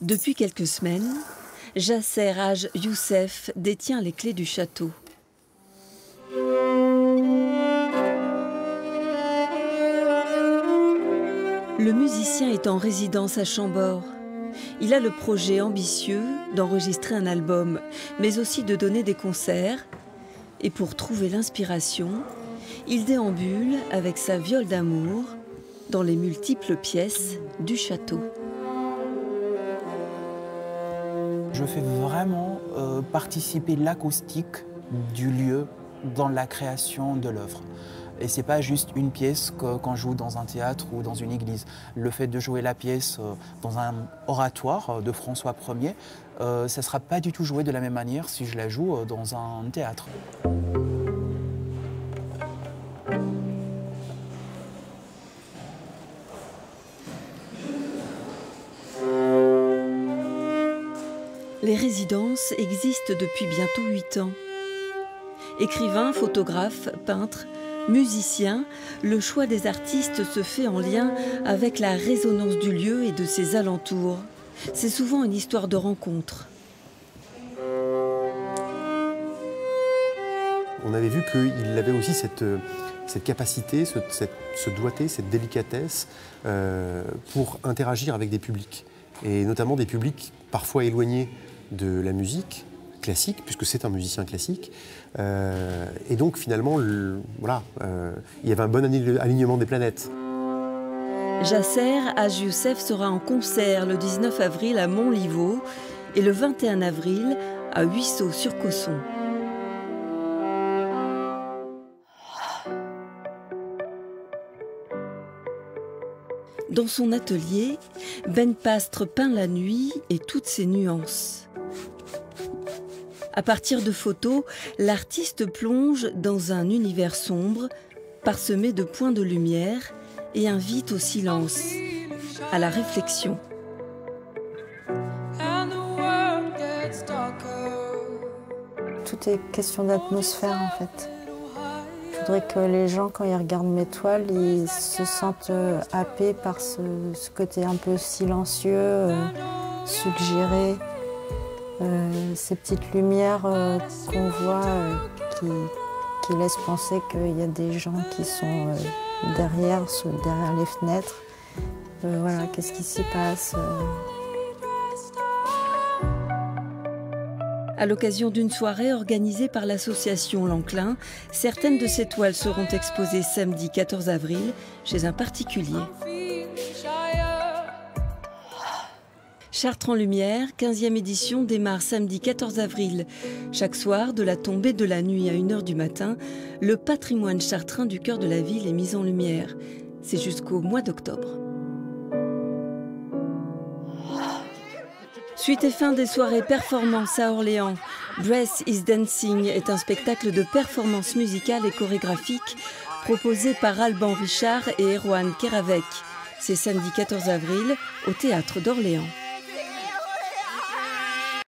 Depuis quelques semaines, Jasser Haj Youssef détient les clés du château. Le musicien est en résidence à Chambord. Il a le projet ambitieux d'enregistrer un album, mais aussi de donner des concerts. Et pour trouver l'inspiration, il déambule avec sa viole d'amour dans les multiples pièces du château. Je fais vraiment participer l'acoustique du lieu dans la création de l'œuvre. Et ce n'est pas juste une pièce qu'on joue dans un théâtre ou dans une église. Le fait de jouer la pièce dans un oratoire de François Ier, ça ne sera pas du tout joué de la même manière si je la joue dans un théâtre. Les résidences existent depuis bientôt 8 ans. Écrivains, photographes, peintres, musiciens, le choix des artistes se fait en lien avec la résonance du lieu et de ses alentours. C'est souvent une histoire de rencontre. On avait vu qu'il avait aussi cette capacité, ce doigté, cette délicatesse pour interagir avec des publics. Et notamment des publics parfois éloignés de la musique classique, puisque c'est un musicien classique. Et donc finalement, il y avait un bon alignement des planètes. Jasser Haj Youssef sera en concert le 19 avril à Montlivaud et le 21 avril à Huisseau-sur-Cosson. Dans son atelier, Ben Pastre peint la nuit et toutes ses nuances. À partir de photos, l'artiste plonge dans un univers sombre, parsemé de points de lumière, et invite au silence, à la réflexion. Tout est question d'atmosphère en fait. Je voudrais que les gens, quand ils regardent mes toiles, ils se sentent happés par ce côté un peu silencieux, suggéré. Ces petites lumières qu'on voit qui laissent penser qu'il y a des gens qui sont derrière les fenêtres. Voilà, qu'est-ce qui s'y passe À l'occasion d'une soirée organisée par l'association L'Enclin, certaines de ces toiles seront exposées samedi 14 avril chez un particulier. Chartres en lumière, 15e édition, démarre samedi 14 avril. Chaque soir, de la tombée de la nuit à 1h du matin, le patrimoine chartrain du cœur de la ville est mis en lumière. C'est jusqu'au mois d'octobre. Suite et fin des soirées performances à Orléans. Dress is Dancing est un spectacle de performance musicale et chorégraphique proposé par Alban Richard et Erwan Keravec. C'est samedi 14 avril au Théâtre d'Orléans.